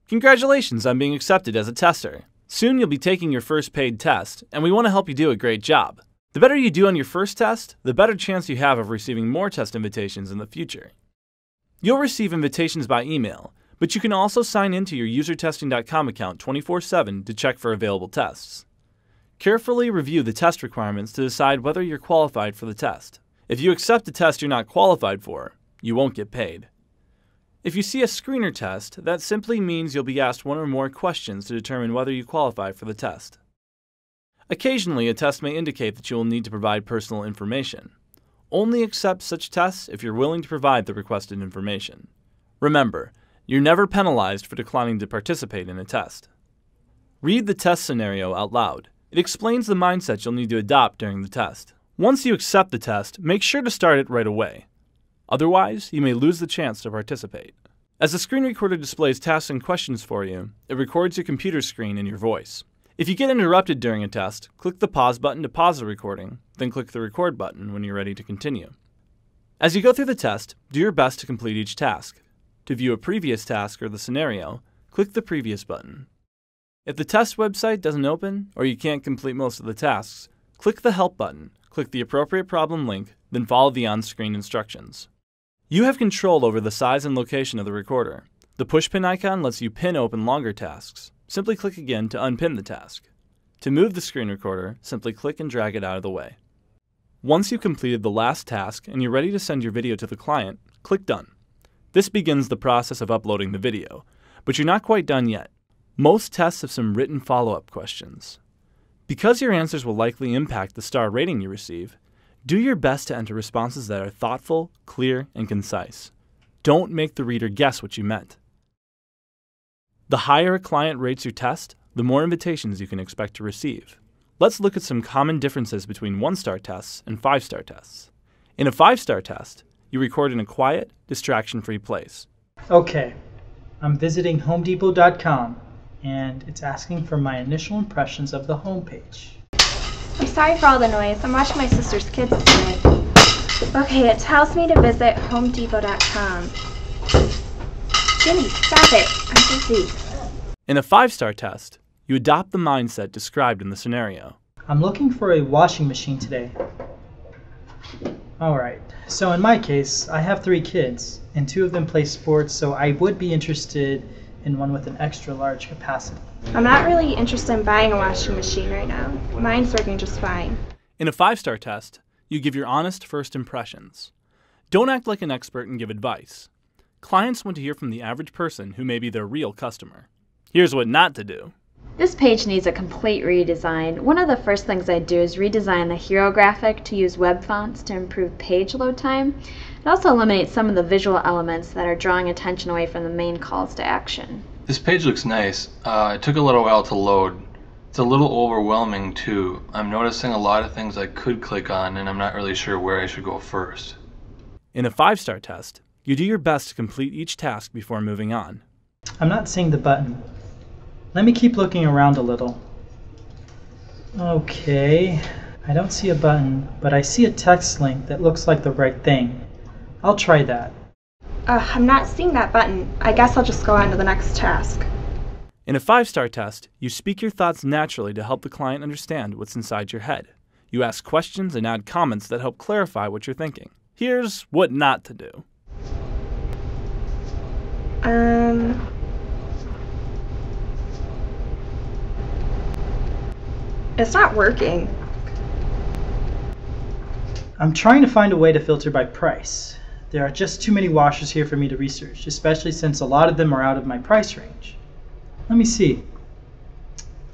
Congratulations on being accepted as a tester. Soon you'll be taking your first paid test, and we want to help you do a great job. The better you do on your first test, the better chance you have of receiving more test invitations in the future. You'll receive invitations by email, but you can also sign into your usertesting.com account 24/7 to check for available tests. Carefully review the test requirements to decide whether you're qualified for the test. If you accept a test you're not qualified for, you won't get paid. If you see a screener test, that simply means you'll be asked one or more questions to determine whether you qualify for the test. Occasionally, a test may indicate that you will need to provide personal information. Only accept such tests if you're willing to provide the requested information. Remember, you're never penalized for declining to participate in a test. Read the test scenario out loud. It explains the mindset you'll need to adopt during the test. Once you accept the test, make sure to start it right away. Otherwise, you may lose the chance to participate. As the screen recorder displays tasks and questions for you, it records your computer screen and your voice. If you get interrupted during a test, click the pause button to pause the recording, then click the record button when you're ready to continue. As you go through the test, do your best to complete each task. To view a previous task or the scenario, click the previous button. If the test website doesn't open or you can't complete most of the tasks, click the Help button, click the appropriate problem link, then follow the on-screen instructions. You have control over the size and location of the recorder. The pushpin icon lets you pin open longer tasks. Simply click again to unpin the task. To move the screen recorder, simply click and drag it out of the way. Once you've completed the last task and you're ready to send your video to the client, click Done. This begins the process of uploading the video, but you're not quite done yet. Most tests have some written follow-up questions. Because your answers will likely impact the star rating you receive, do your best to enter responses that are thoughtful, clear, and concise. Don't make the reader guess what you meant. The higher a client rates your test, the more invitations you can expect to receive. Let's look at some common differences between 1-star tests and 5-star tests. In a 5-star test, you record in a quiet, distraction-free place. Okay, I'm visiting HomeDepot.com, and it's asking for my initial impressions of the homepage. I'm sorry for all the noise. I'm watching my sister's kids tonight. Okay, it tells me to visit HomeDepot.com. Jimmy, stop it. I'm busy. In a 5-star test, you adopt the mindset described in the scenario. I'm looking for a washing machine today. Alright, so in my case, I have 3 kids, and 2 of them play sports, so I would be interested in one with an extra large capacity. I'm not really interested in buying a washing machine right now. Mine's working just fine. In a 5-star test, you give your honest first impressions. Don't act like an expert and give advice. Clients want to hear from the average person who may be their real customer. Here's what not to do. This page needs a complete redesign. One of the first things I do is redesign the hero graphic to use web fonts to improve page load time. It also eliminates some of the visual elements that are drawing attention away from the main calls to action. This page looks nice. It took a little while to load. It's a little overwhelming too. I'm noticing a lot of things I could click on and I'm not really sure where I should go first. In a 5-star test, you do your best to complete each task before moving on. I'm not seeing the button. Let me keep looking around a little. Okay, I don't see a button, but I see a text link that looks like the right thing. I'll try that. I'm not seeing that button. I guess I'll just go on to the next task. In a 5-star test, you speak your thoughts naturally to help the client understand what's inside your head. You ask questions and add comments that help clarify what you're thinking. Here's what not to do. It's not working. I'm trying to find a way to filter by price. There are just too many washers here for me to research, especially since a lot of them are out of my price range. Let me see.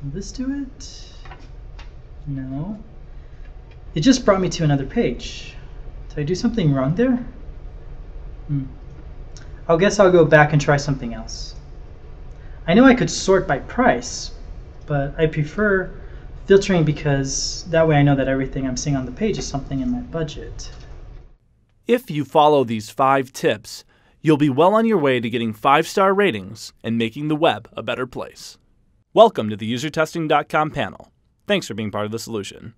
Will this do it? No. It just brought me to another page. Did I do something wrong there? I guess I'll go back and try something else. I know I could sort by price, but I prefer filtering because that way I know that everything I'm seeing on the page is something in my budget. If you follow these 5 tips, you'll be well on your way to getting 5-star ratings and making the web a better place. Welcome to the usertesting.com panel. Thanks for being part of the solution.